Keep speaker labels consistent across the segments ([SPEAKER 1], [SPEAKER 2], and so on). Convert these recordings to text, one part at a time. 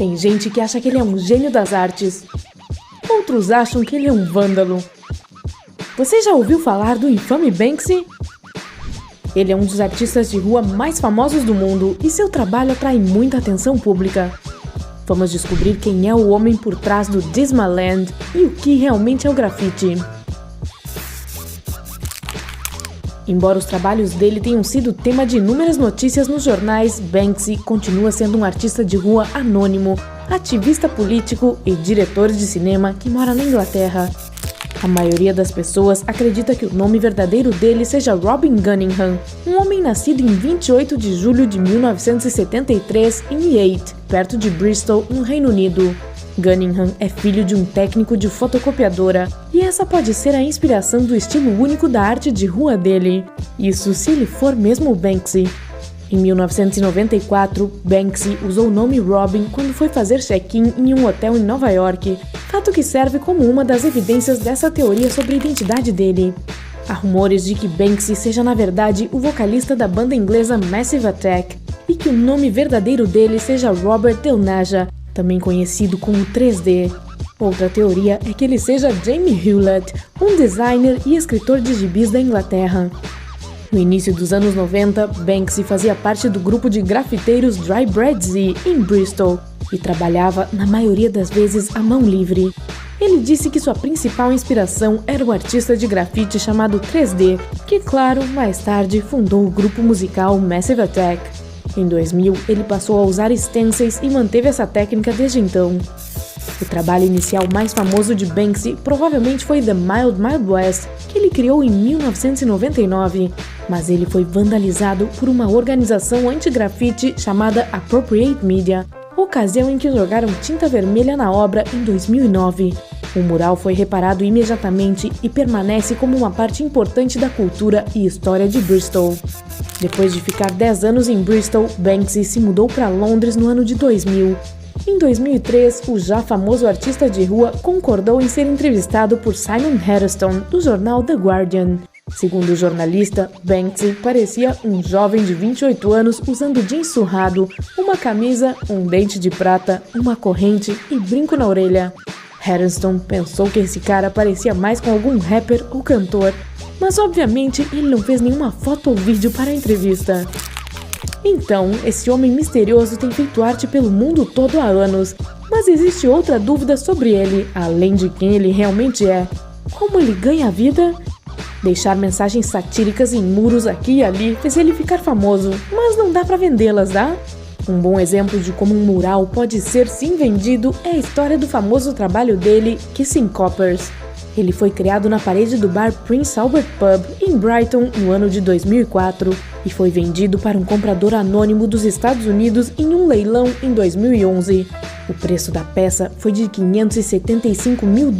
[SPEAKER 1] Tem gente que acha que ele é um gênio das artes. Outros acham que ele é um vândalo. Você já ouviu falar do infame Banksy? Ele é um dos artistas de rua mais famosos do mundo e seu trabalho atrai muita atenção pública. Vamos descobrir quem é o homem por trás do Dismaland e o que realmente é o grafite. Embora os trabalhos dele tenham sido tema de inúmeras notícias nos jornais, Banksy continua sendo um artista de rua anônimo, ativista político e diretor de cinema que mora na Inglaterra. A maioria das pessoas acredita que o nome verdadeiro dele seja Robin Gunningham, um homem nascido em 28 de julho de 1973 em Yate, perto de Bristol, no Reino Unido. Gunningham é filho de um técnico de fotocopiadora, e essa pode ser a inspiração do estilo único da arte de rua dele. Isso se ele for mesmo Banksy. Em 1994, Banksy usou o nome Robin quando foi fazer check-in em um hotel em Nova York, fato que serve como uma das evidências dessa teoria sobre a identidade dele. Há rumores de que Banksy seja na verdade o vocalista da banda inglesa Massive Attack, e que o nome verdadeiro dele seja Robert Del Naja, também conhecido como 3D. Outra teoria é que ele seja Jamie Hewlett, um designer e escritor de gibis da Inglaterra. No início dos anos 90, Banksy fazia parte do grupo de grafiteiros Dry Bread Z em Bristol e trabalhava, na maioria das vezes, à mão livre. Ele disse que sua principal inspiração era o artista de grafite chamado 3D, que, claro, mais tarde fundou o grupo musical Massive Attack. Em 2000, ele passou a usar stencils e manteve essa técnica desde então. O trabalho inicial mais famoso de Banksy provavelmente foi The Mild Mild West, que ele criou em 1999, mas ele foi vandalizado por uma organização anti-grafite chamada Appropriate Media, ocasião em que jogaram tinta vermelha na obra em 2009. O mural foi reparado imediatamente e permanece como uma parte importante da cultura e história de Bristol. Depois de ficar 10 anos em Bristol, Banksy se mudou para Londres no ano de 2000. Em 2003, o já famoso artista de rua concordou em ser entrevistado por Simon Heatherstone, do jornal The Guardian. Segundo o jornalista, Banksy parecia um jovem de 28 anos usando jeans surrado, uma camisa, um dente de prata, uma corrente e brinco na orelha. Heatherstone pensou que esse cara parecia mais com algum rapper ou cantor, mas obviamente ele não fez nenhuma foto ou vídeo para a entrevista. Então, esse homem misterioso tem feito arte pelo mundo todo há anos, mas existe outra dúvida sobre ele, além de quem ele realmente é. Como ele ganha a vida? Deixar mensagens satíricas em muros aqui e ali fez ele ficar famoso, mas não dá pra vendê-las, dá? Um bom exemplo de como um mural pode ser sim vendido é a história do famoso trabalho dele, Kissing Coppers. Ele foi criado na parede do bar Prince Albert Pub, em Brighton, no ano de 2004, e foi vendido para um comprador anônimo dos Estados Unidos em um leilão em 2011. O preço da peça foi de $575 mil.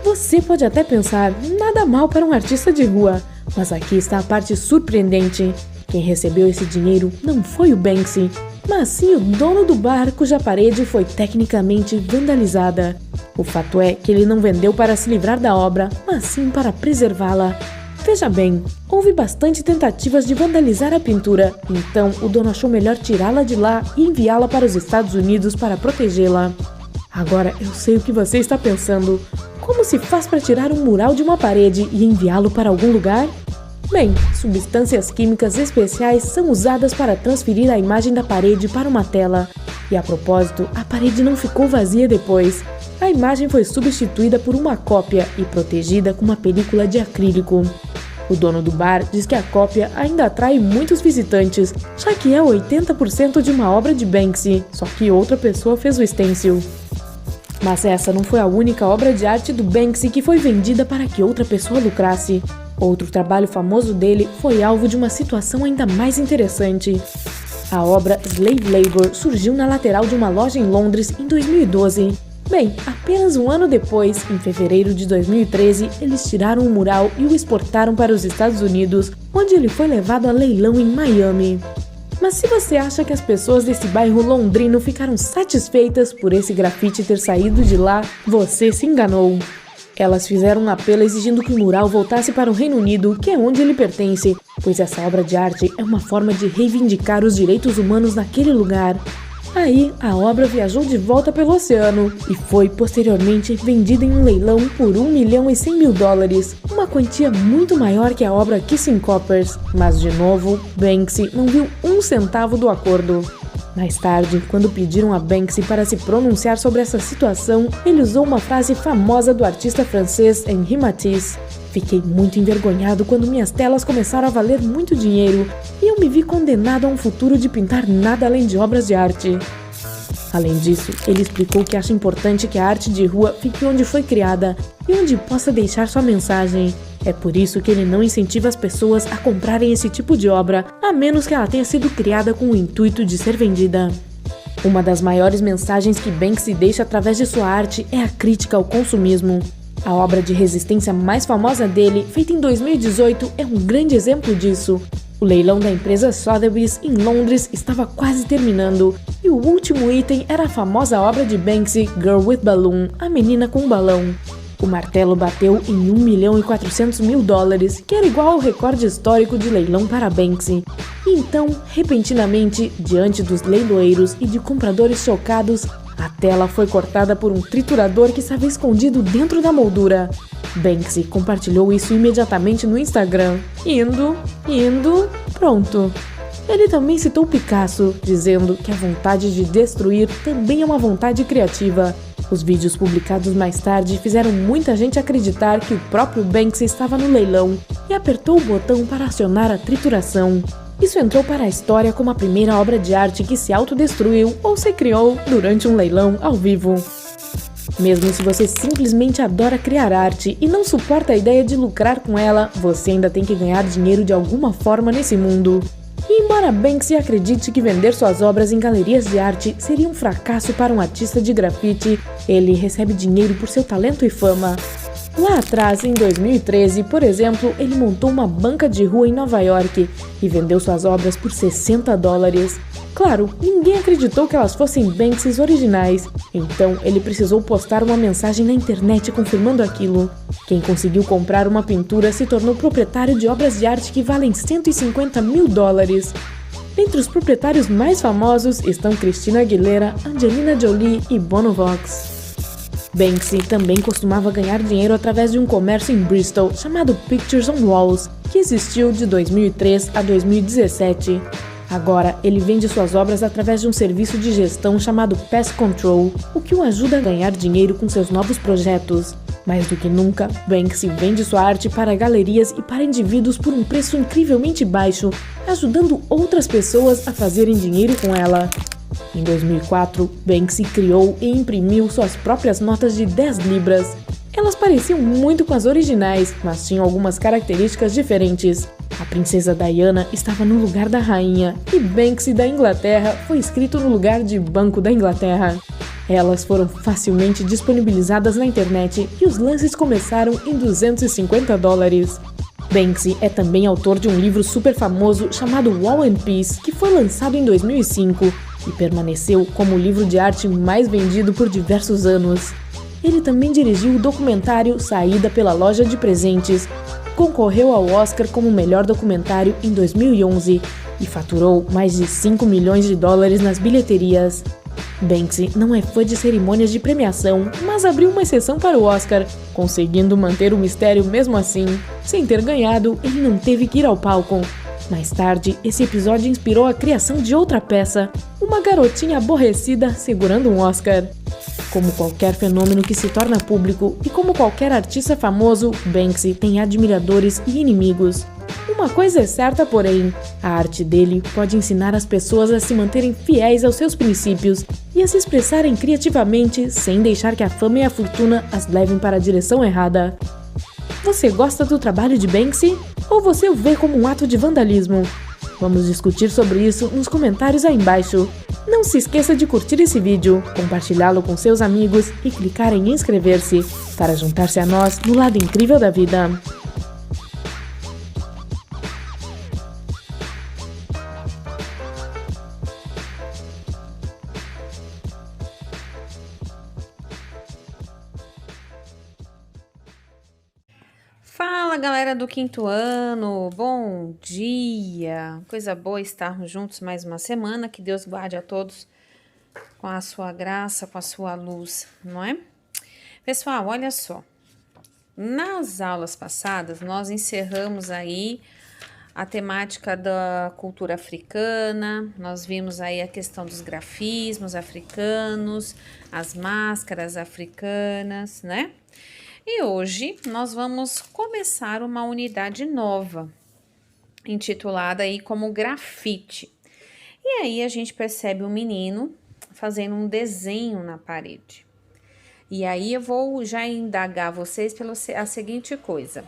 [SPEAKER 1] Você pode até pensar, nada mal para um artista de rua, mas aqui está a parte surpreendente. Quem recebeu esse dinheiro não foi o Banksy, mas sim o dono do bar cuja parede foi tecnicamente vandalizada. O fato é que ele não vendeu para se livrar da obra, mas sim para preservá-la. Veja bem, houve bastante tentativas de vandalizar a pintura, então o dono achou melhor tirá-la de lá e enviá-la para os Estados Unidos para protegê-la. Agora eu sei o que você está pensando. Como se faz para tirar um mural de uma parede e enviá-lo para algum lugar? Bem, substâncias químicas especiais são usadas para transferir a imagem da parede para uma tela. E a propósito, a parede não ficou vazia depois. A imagem foi substituída por uma cópia e protegida com uma película de acrílico. O dono do bar diz que a cópia ainda atrai muitos visitantes, já que é 80% de uma obra de Banksy, só que outra pessoa fez o stencil. Mas essa não foi a única obra de arte do Banksy que foi vendida para que outra pessoa lucrasse. Outro trabalho famoso dele foi alvo de uma situação ainda mais interessante. A obra Slave Labor surgiu na lateral de uma loja em Londres em 2012. Bem, apenas um ano depois, em fevereiro de 2013, eles tiraram o mural e o exportaram para os Estados Unidos, onde ele foi levado a leilão em Miami. Mas se você acha que as pessoas desse bairro londrino ficaram satisfeitas por esse grafite ter saído de lá, você se enganou. Elas fizeram um apelo exigindo que o mural voltasse para o Reino Unido, que é onde ele pertence, pois essa obra de arte é uma forma de reivindicar os direitos humanos naquele lugar. Aí, a obra viajou de volta pelo oceano e foi posteriormente vendida em um leilão por $1.100.000, uma quantia muito maior que a obra Kissing Coppers, mas de novo, Banksy não viu um centavo do acordo. Mais tarde, quando pediram a Banksy para se pronunciar sobre essa situação, ele usou uma frase famosa do artista francês Henri Matisse: "Fiquei muito envergonhado quando minhas telas começaram a valer muito dinheiro e eu me vi condenado a um futuro de pintar nada além de obras de arte." Além disso, ele explicou que acha importante que a arte de rua fique onde foi criada e onde possa deixar sua mensagem. É por isso que ele não incentiva as pessoas a comprarem esse tipo de obra, a menos que ela tenha sido criada com o intuito de ser vendida. Uma das maiores mensagens que Banksy deixa através de sua arte é a crítica ao consumismo. A obra de resistência mais famosa dele, feita em 2018, é um grande exemplo disso. O leilão da empresa Sotheby's em Londres estava quase terminando, e o último item era a famosa obra de Banksy, Girl with Balloon, a menina com um balão. O martelo bateu em $1.400.000, que era igual ao recorde histórico de leilão para Banksy. E então, repentinamente, diante dos leiloeiros e de compradores chocados, a tela foi cortada por um triturador que estava escondido dentro da moldura. Banksy compartilhou isso imediatamente no Instagram. Pronto. Ele também citou Picasso, dizendo que a vontade de destruir também é uma vontade criativa. Os vídeos publicados mais tarde fizeram muita gente acreditar que o próprio Banksy estava no leilão e apertou o botão para acionar a trituração. Isso entrou para a história como a primeira obra de arte que se autodestruiu ou se criou durante um leilão ao vivo. Mesmo se você simplesmente adora criar arte e não suporta a ideia de lucrar com ela, você ainda tem que ganhar dinheiro de alguma forma nesse mundo. E embora Banksy acredite que vender suas obras em galerias de arte seria um fracasso para um artista de grafite, ele recebe dinheiro por seu talento e fama. Lá atrás, em 2013, por exemplo, ele montou uma banca de rua em Nova York e vendeu suas obras por $60. Claro, ninguém acreditou que elas fossem Banksys originais, então ele precisou postar uma mensagem na internet confirmando aquilo. Quem conseguiu comprar uma pintura se tornou proprietário de obras de arte que valem $150.000. Entre os proprietários mais famosos estão Christina Aguilera, Angelina Jolie e Bono Vox. Banksy também costumava ganhar dinheiro através de um comércio em Bristol chamado Pictures on Walls, que existiu de 2003 a 2017. Agora, ele vende suas obras através de um serviço de gestão chamado Pest Control, o que o ajuda a ganhar dinheiro com seus novos projetos. Mais do que nunca, Banksy vende sua arte para galerias e para indivíduos por um preço incrivelmente baixo, ajudando outras pessoas a fazerem dinheiro com ela. Em 2004, Banksy criou e imprimiu suas próprias notas de 10 libras. Elas pareciam muito com as originais, mas tinham algumas características diferentes. A princesa Diana estava no lugar da rainha e Banksy da Inglaterra foi escrito no lugar de Banco da Inglaterra. Elas foram facilmente disponibilizadas na internet e os lances começaram em $250. Banksy é também autor de um livro super famoso chamado Wall and Peace, que foi lançado em 2005 e permaneceu como o livro de arte mais vendido por diversos anos. Ele também dirigiu o documentário Saída pela Loja de Presentes, concorreu ao Oscar como melhor documentário em 2011 e faturou mais de $5 milhões nas bilheterias. Banksy não é fã de cerimônias de premiação, mas abriu uma exceção para o Oscar, conseguindo manter o mistério mesmo assim. Sem ter ganhado, ele não teve que ir ao palco. Mais tarde, esse episódio inspirou a criação de outra peça, uma garotinha aborrecida segurando um Oscar. Como qualquer fenômeno que se torna público e como qualquer artista famoso, Banksy tem admiradores e inimigos. Uma coisa é certa, porém, a arte dele pode ensinar as pessoas a se manterem fiéis aos seus princípios e a se expressarem criativamente sem deixar que a fama e a fortuna as levem para a direção errada. Você gosta do trabalho de Banksy? Ou você o vê como um ato de vandalismo? Vamos discutir sobre isso nos comentários aí embaixo. Não se esqueça de curtir esse vídeo, compartilhá-lo com seus amigos e clicar em inscrever-se para juntar-se a nós no lado incrível da vida.
[SPEAKER 2] Fala, galera do quinto ano, bom dia, coisa boa estarmos juntos mais uma semana, que Deus guarde a todos com a sua graça, com a sua luz, não é? Pessoal, olha só. Nas aulas passadas, nós encerramos aí a temática da cultura africana, nós vimos aí a questão dos grafismos africanos, as máscaras africanas, né? E hoje nós vamos começar uma unidade nova, intitulada aí como grafite. E aí a gente percebe um menino fazendo um desenho na parede. E aí eu vou já indagar vocês pela a seguinte coisa.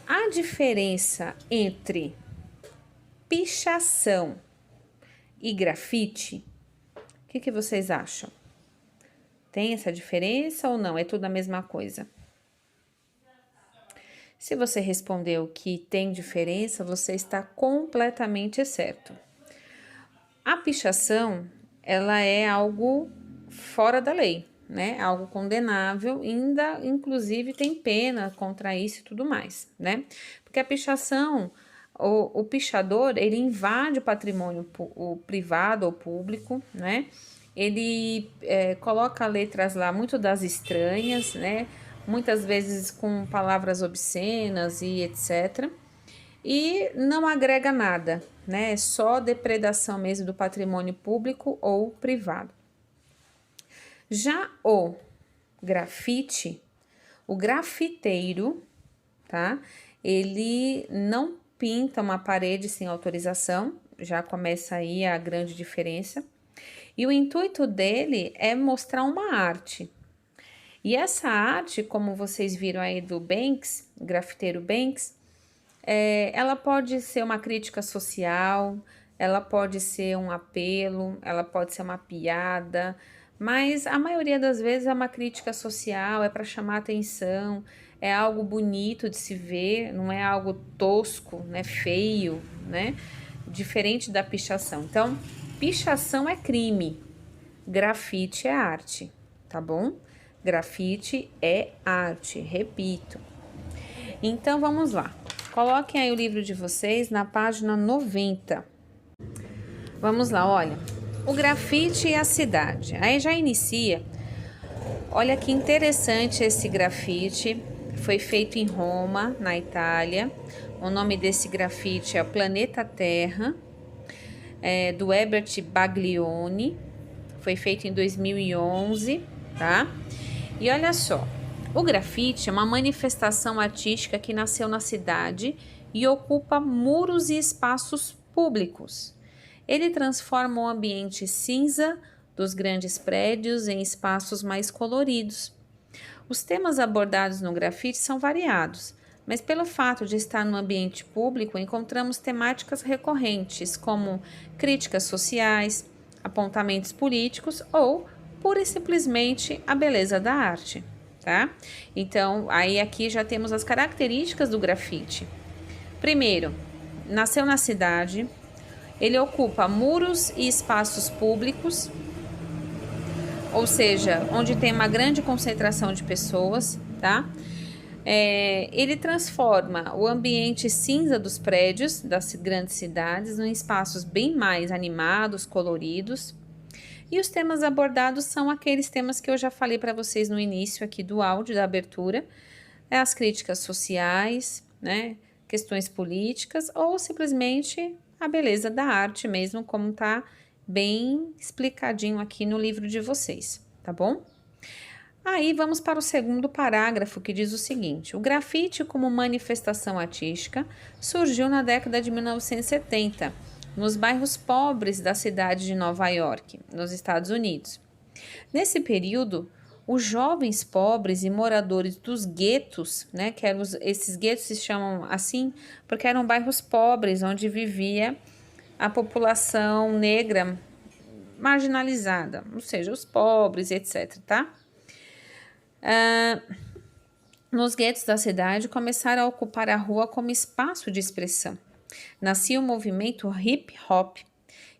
[SPEAKER 2] A diferença entre pichação e grafite, o que vocês acham? Tem essa diferença ou não? É tudo a mesma coisa? Se você respondeu que tem diferença, você está completamente certo. A pichação, ela é algo fora da lei, né? Algo condenável, ainda inclusive tem pena contra isso e tudo mais, né? Porque a pichação, o pichador, ele invade o patrimônio o privado ou público, né? Ele coloca letras lá muito das estranhas, né? Muitas vezes com palavras obscenas e etc. E não agrega nada, né? É só depredação mesmo do patrimônio público ou privado. Já o grafite, o grafiteiro, tá? Ele não pinta uma parede sem autorização, já começa aí a grande diferença. E o intuito dele é mostrar uma arte. E essa arte, como vocês viram aí do Banks, grafiteiro Banks, ela pode ser uma crítica social, ela pode ser um apelo, ela pode ser uma piada, mas a maioria das vezes é uma crítica social, é para chamar atenção, é algo bonito de se ver, não é algo tosco, né, feio, né, diferente da pichação. Então, pichação é crime, grafite é arte, tá bom? Grafite é arte, repito. Então, vamos lá. Coloquem aí o livro de vocês na página 90. Vamos lá, olha. O grafite e a cidade. Aí já inicia. Olha que interessante esse grafite. Foi feito em Roma, na Itália. O nome desse grafite é o Planeta Terra, do Herbert Baglioni. Foi feito em 2011, tá? E olha só. O grafite é uma manifestação artística que nasceu na cidade e ocupa muros e espaços públicos. Ele transforma o ambiente cinza dos grandes prédios em espaços mais coloridos. Os temas abordados no grafite são variados, mas pelo fato de estar no ambiente público, encontramos temáticas recorrentes, como críticas sociais, apontamentos políticos ou, pura e simplesmente, a beleza da arte. Tá? Então, aí aqui já temos as características do grafite. Primeiro, nasceu na cidade, ele ocupa muros e espaços públicos, ou seja, onde tem uma grande concentração de pessoas, tá? Ele transforma o ambiente cinza dos prédios das grandes cidades em espaços bem mais animados, coloridos. E os temas abordados são aqueles temas que eu já falei para vocês no início aqui do áudio, da abertura. As críticas sociais, né, questões políticas ou simplesmente a beleza da arte mesmo, como está bem explicadinho aqui no livro de vocês, tá bom? Aí vamos para o segundo parágrafo que diz o seguinte: o grafite como manifestação artística surgiu na década de 1970, nos bairros pobres da cidade de Nova York, nos Estados Unidos. Nesse período, os jovens pobres e moradores dos guetos, né, esses guetos se chamam assim porque eram bairros pobres onde vivia a população negra marginalizada, ou seja, os pobres, etc, tá? Nos guetos da cidade começaram a ocupar a rua como espaço de expressão. Nascia o movimento hip hop,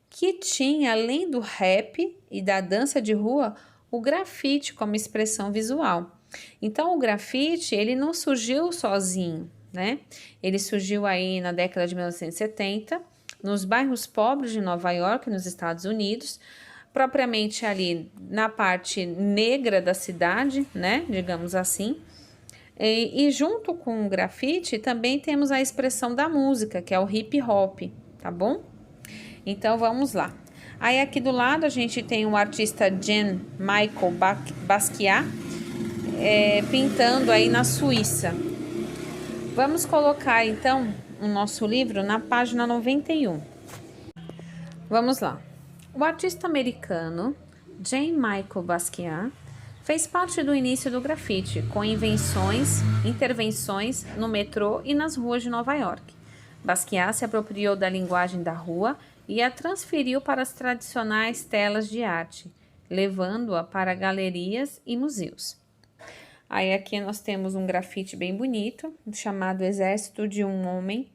[SPEAKER 2] que tinha, além do rap e da dança de rua, o grafite como expressão visual. Então, o grafite, ele não surgiu sozinho, né? Ele surgiu aí na década de 1970, nos bairros pobres de Nova York, nos Estados Unidos, propriamente ali na parte negra da cidade, né, digamos assim. E junto com o grafite também temos a expressão da música, que é o hip hop, tá bom? Então vamos lá. Aí aqui do lado a gente tem o artista Jean-Michel Basquiat, pintando aí na Suíça. Vamos colocar então o nosso livro na página 91. Vamos lá. O artista americano Jean-Michel Basquiat fez parte do início do grafite, com intervenções no metrô e nas ruas de Nova York. Basquiat se apropriou da linguagem da rua e a transferiu para as tradicionais telas de arte, levando-a para galerias e museus. Aí aqui nós temos um grafite bem bonito, chamado Exército de um Homem.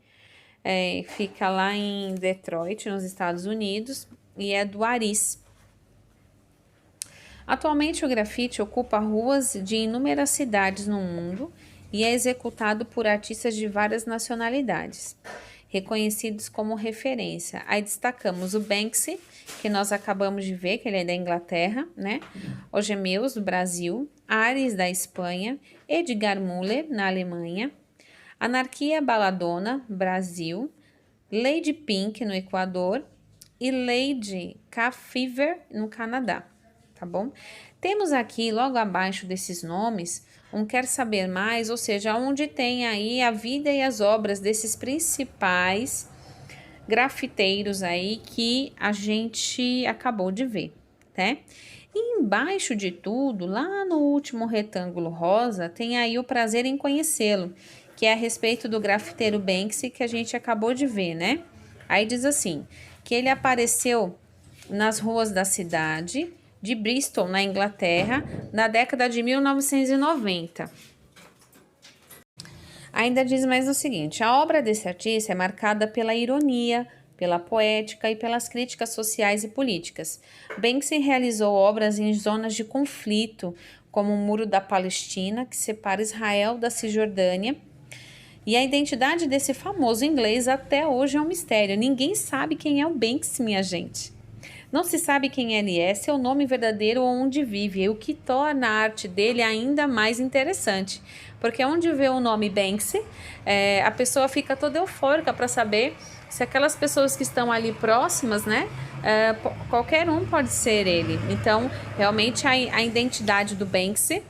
[SPEAKER 2] Fica lá em Detroit, nos Estados Unidos, e é do Aris. Atualmente o grafite ocupa ruas de inúmeras cidades no mundo e é executado por artistas de várias nacionalidades, reconhecidos como referência. Aí destacamos o Banksy, que nós acabamos de ver, que ele é da Inglaterra, né? O Gemeus, do Brasil, Ares, da Espanha, Edgar Müller, na Alemanha, Anarquia Baladona, Brasil, Lady Pink, no Equador, e Lady K-Fever, no Canadá, tá bom? Temos aqui, logo abaixo desses nomes, um Quer Saber Mais, ou seja, onde tem aí a vida e as obras desses principais grafiteiros aí que a gente acabou de ver, né? E embaixo de tudo, lá no último retângulo rosa, tem aí o prazer em conhecê-lo, que é a respeito do grafiteiro Banksy que a gente acabou de ver, né? Aí diz assim, que ele apareceu nas ruas da cidade de Bristol, na Inglaterra, na década de 1990. Ainda diz mais o seguinte, a obra desse artista é marcada pela ironia, pela poética e pelas críticas sociais e políticas. Banksy realizou obras em zonas de conflito, como o Muro da Palestina, que separa Israel da Cisjordânia, e a identidade desse famoso inglês até hoje é um mistério. Ninguém sabe quem é o Banksy, minha gente. Não se sabe quem ele é, seu nome verdadeiro ou onde vive, o que torna a arte dele ainda mais interessante. Porque onde vê o nome Banksy, a pessoa fica toda eufórica para saber se aquelas pessoas que estão ali próximas, né, qualquer um pode ser ele. Então, realmente a identidade do Banksy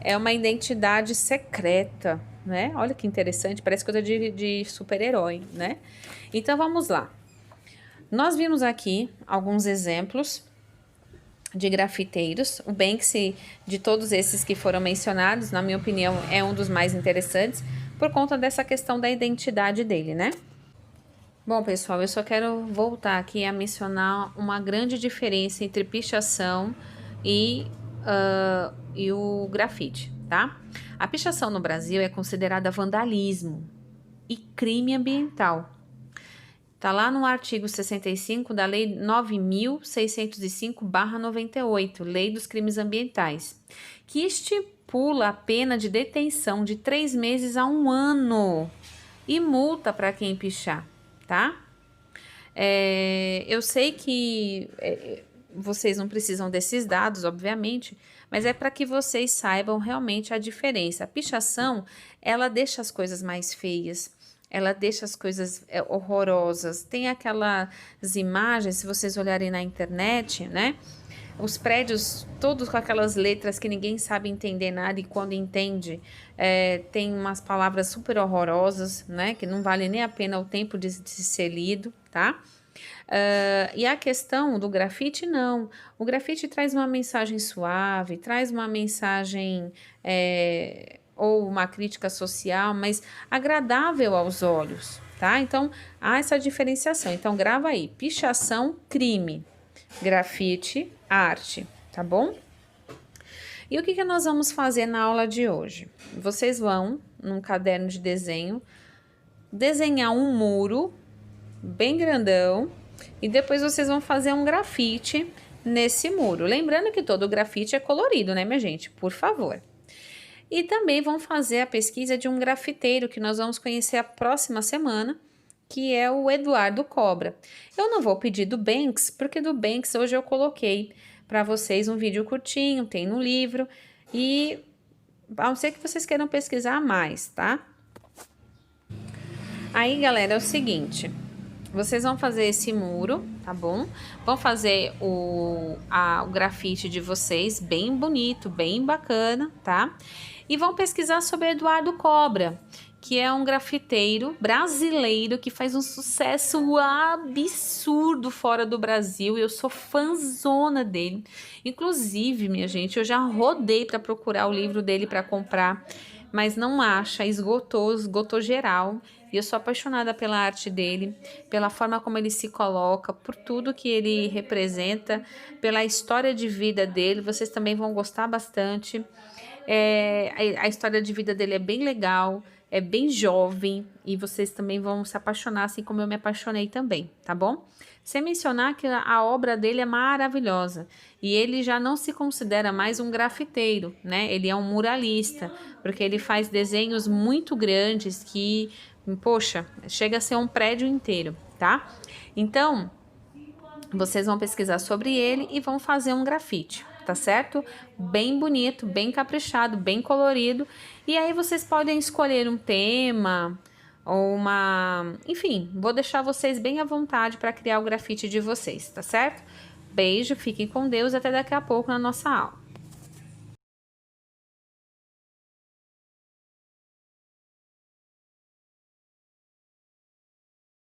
[SPEAKER 2] é uma identidade secreta, né? Olha que interessante, parece coisa de super-herói, né? Então, vamos lá. Nós vimos aqui alguns exemplos de grafiteiros. O Banksy, de todos esses que foram mencionados, na minha opinião, é um dos mais interessantes por conta dessa questão da identidade dele, né? Bom, pessoal, eu só quero voltar aqui a mencionar uma grande diferença entre pichação e o grafite, tá? A pichação no Brasil é considerada vandalismo e crime ambiental. Está lá no artigo 65 da Lei 9.605/98, Lei dos Crimes Ambientais, que estipula a pena de detenção de 3 meses a 1 ano e multa para quem pichar, tá? Eu sei que vocês não precisam desses dados, obviamente, mas é para que vocês saibam realmente a diferença. A pichação, ela deixa as coisas mais feias, ela deixa as coisas horrorosas. Tem aquelas imagens, se vocês olharem na internet, né? Os prédios todos com aquelas letras que ninguém sabe entender nada, e quando entende, tem umas palavras super horrorosas, né? Que não vale nem a pena o tempo de ser lido, tá? E a questão do grafite, não. O grafite traz uma mensagem suave, traz uma mensagem ou uma crítica social, mas agradável aos olhos, tá? Então, há essa diferenciação. Então, grava aí, pichação, crime, grafite, arte, tá bom? E o que nós vamos fazer na aula de hoje? Vocês vão, num caderno de desenho, desenhar um muro bem grandão e depois vocês vão fazer um grafite nesse muro. Lembrando que todo grafite é colorido, né, minha gente? Por favor. E também vão fazer a pesquisa de um grafiteiro que nós vamos conhecer a próxima semana, que é o Eduardo Cobra. Eu não vou pedir do Banks, porque do Banks hoje eu coloquei para vocês um vídeo curtinho, tem no livro, e a não ser que vocês queiram pesquisar mais, tá? Aí, galera, é o seguinte, vocês vão fazer esse muro, tá bom? Vão fazer o grafite de vocês bem bonito, bem bacana, tá? E vão pesquisar sobre Eduardo Cobra, que é um grafiteiro brasileiro que faz um sucesso absurdo fora do Brasil. Eu sou fãzona dele. Inclusive, minha gente, eu já rodei para procurar o livro dele para comprar, mas não acha, esgotou geral. E eu sou apaixonada pela arte dele, pela forma como ele se coloca, por tudo que ele representa, pela história de vida dele. Vocês também vão gostar bastante. A história de vida dele é bem legal, é bem jovem, e vocês também vão se apaixonar, assim como eu me apaixonei também, tá bom? Sem mencionar que a obra dele é maravilhosa, e ele já não se considera mais um grafiteiro, né? Ele é um muralista, porque ele faz desenhos muito grandes que, poxa, chega a ser um prédio inteiro, tá? Então, vocês vão pesquisar sobre ele e vão fazer um grafite, tá certo? Bem bonito, bem caprichado, bem colorido. E aí vocês podem escolher um tema ou enfim, vou deixar vocês bem à vontade para criar o grafite de vocês, tá certo? Beijo, fiquem com Deus, até daqui a pouco na nossa aula.